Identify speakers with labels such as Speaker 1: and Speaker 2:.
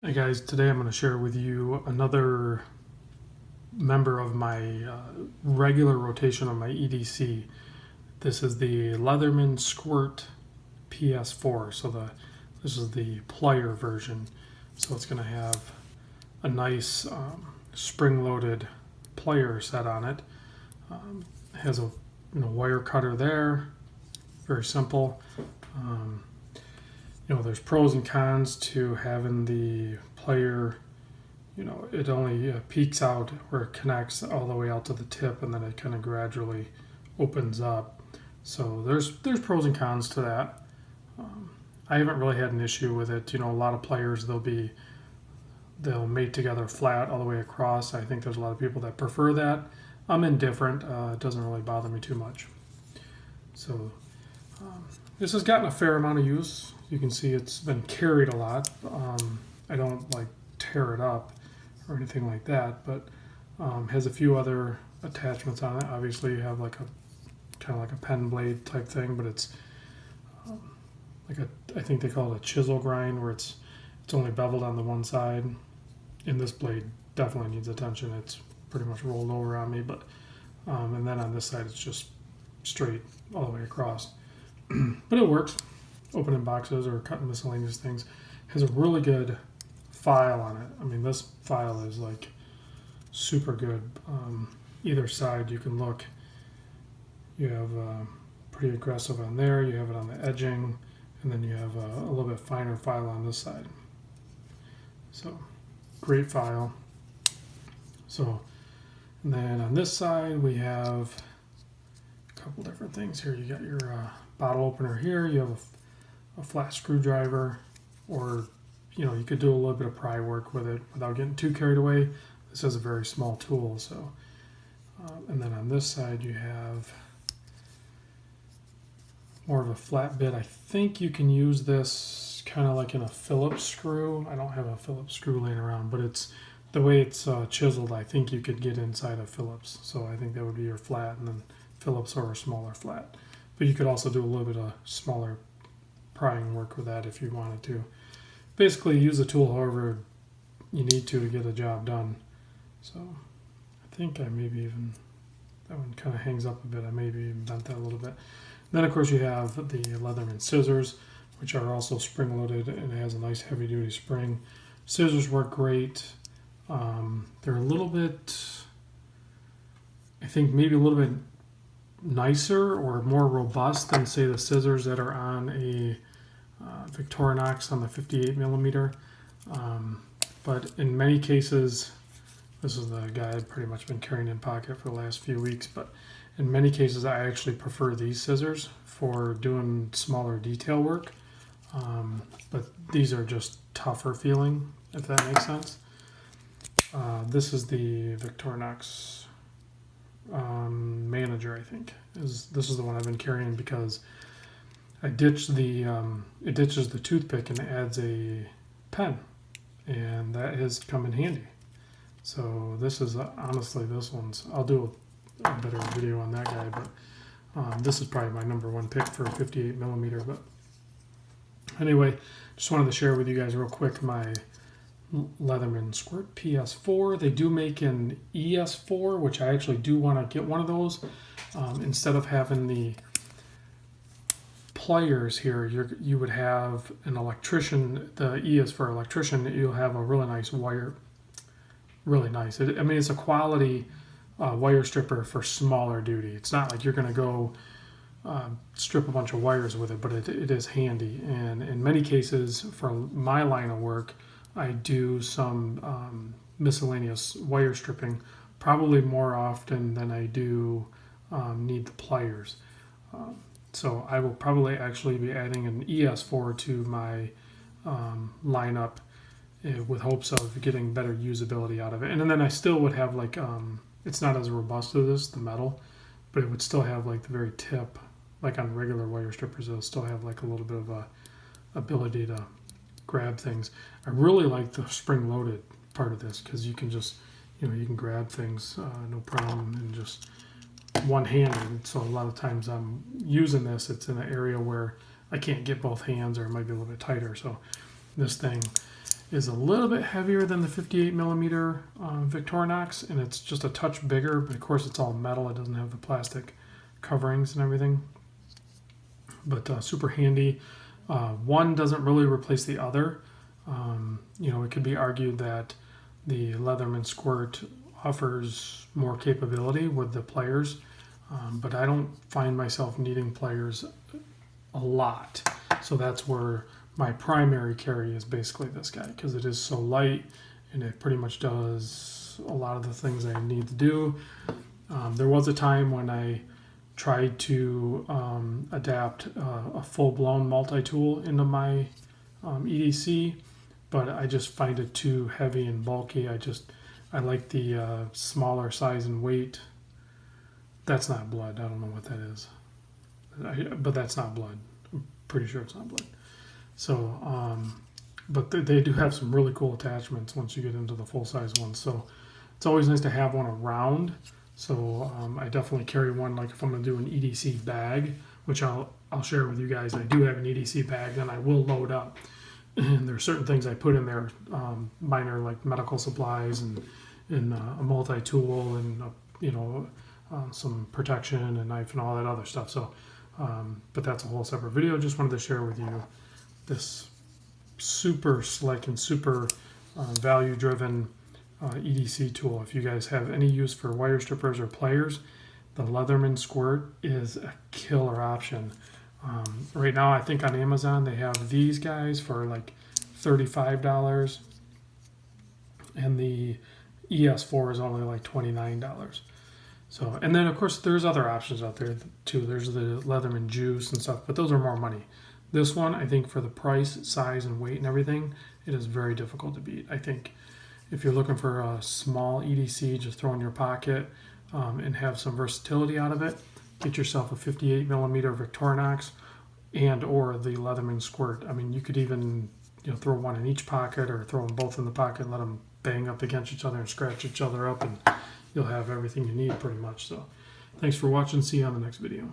Speaker 1: Hey guys, today I'm going to share with you another member of my regular rotation on my EDC. This is the Leatherman Squirt ps4. This is the plier version. So it's going to have a nice spring-loaded plier set on it. It has a wire cutter there, very simple. Um, there's pros and cons to having the plier. It only peaks out where it connects all the way out to the tip, and then it kind of gradually opens up. So there's pros and cons to that. I haven't really had an issue with it. A lot of pliers they'll mate together flat all the way across. I think there's a lot of people that prefer that. I'm indifferent. It doesn't really bother me too much. So this has gotten a fair amount of use. You can see it's been carried a lot. I don't like tear it up or anything like that, but has a few other attachments on it. Obviously, you have like a kind of like a pen blade type thing, but it's I think they call it a chisel grind, where it's only beveled on the one side. And this blade definitely needs attention. It's pretty much rolled over on me, but and then on this side it's just straight all the way across. But it works. Opening boxes or cutting miscellaneous things. Has a really good file on it. I mean, this file is like super good. Either side you can look. You have pretty aggressive on there. You have it on the edging, and then you have a little bit finer file on this side. So great file. So, and then on this side we have a couple different things here. You got your bottle opener here. You have a flat screwdriver, or you could do a little bit of pry work with it without getting too carried away. This is a very small tool. So and then on this side you have more of a flat bit. I think you can use this kind of like in a Phillips screw. I don't have a Phillips screw laying around, but it's the way it's chiseled. I think you could get inside a Phillips. So I think that would be your flat, and then Phillips or a smaller flat. But you could also do a little bit of smaller prying work with that if you wanted to. Basically, use the tool however you need to get a job done. So I think I maybe even, that one kind of hangs up a bit. I maybe even bent that a little bit. Then of course you have the Leatherman scissors, which are also spring loaded, and it has a nice heavy duty spring. Scissors work great. They're a little bit, I think maybe a little bit nicer or more robust than say the scissors that are on a Victorinox on the 58 millimeter. But in many cases, this is the guy I've pretty much been carrying in pocket for the last few weeks, but in many cases I actually prefer these scissors for doing smaller detail work. But these are just tougher feeling, if that makes sense. This is the Victorinox Manager, I think. This is the one I've been carrying because I ditched it ditches the toothpick and adds a pen, and that has come in handy. So this is honestly, this one's, I'll do a better video on that guy, but this is probably my number one pick for 58 millimeter. But anyway, just wanted to share with you guys real quick my Leatherman Squirt ps4. They do make an ES4, which I actually do want to get one of those. Instead of having the pliers here, you would have an electrician. The E is for electrician. You'll have a really nice wire. Really nice. I mean, it's a quality wire stripper for smaller duty. It's not like you're going to go strip a bunch of wires with it, but it is handy. And in many cases, for my line of work, I do some miscellaneous wire stripping, probably more often than I do need the pliers. So I will probably actually be adding an ES4 to my lineup with hopes of getting better usability out of it. And then I still would have like, it's not as robust as this, the metal, but it would still have like the very tip, like on regular wire strippers, it'll still have like a little bit of a ability to grab things. I really like the spring loaded part of this because you can just, you can grab things no problem, and just one-handed. So a lot of times I'm using this, it's in an area where I can't get both hands, or it might be a little bit tighter. So this thing is a little bit heavier than the 58 millimeter Victorinox, and it's just a touch bigger, but of course it's all metal. It doesn't have the plastic coverings and everything, but super handy. One doesn't really replace the other. You know, it could be argued that the Leatherman squirt offers more capability with the pliers, but I don't find myself needing pliers a lot. So that's where my primary carry is basically this guy, because it is so light and it pretty much does a lot of the things I need to do. There was a time when I tried to adapt a full-blown multi-tool into my EDC, but I just find it too heavy and bulky. I like the smaller size and weight. That's not blood. I don't know what that is, but that's not blood. I'm pretty sure it's not blood. So, but they do have some really cool attachments once you get into the full-size ones. So it's always nice to have one around. So I definitely carry one, like if I'm going to do an EDC bag, which I'll share with you guys. I do have an EDC bag, then I will load up. And there are certain things I put in there, minor like medical supplies and a multi-tool and you know, some protection and knife and all that other stuff. So, but that's a whole separate video. Just wanted to share with you this super slick and super value-driven EDC tool. If you guys have any use for wire strippers or pliers, the Leatherman squirt is a killer option. Right now, I think on Amazon they have these guys for like $35, and the ps4 is only like $29. So, and then of course there's other options out there too. There's the Leatherman juice and stuff, but those are more money. This one, I think for the price, size, and weight and everything, it is very difficult to beat. I think if you're looking for a small EDC, just throw in your pocket and have some versatility out of it, get yourself a 58 millimeter Victorinox and or the Leatherman squirt. I mean, you could even throw one in each pocket or throw them both in the pocket and let them bang up against each other and scratch each other up, and you'll have everything you need pretty much. So thanks for watching. See you on the next video.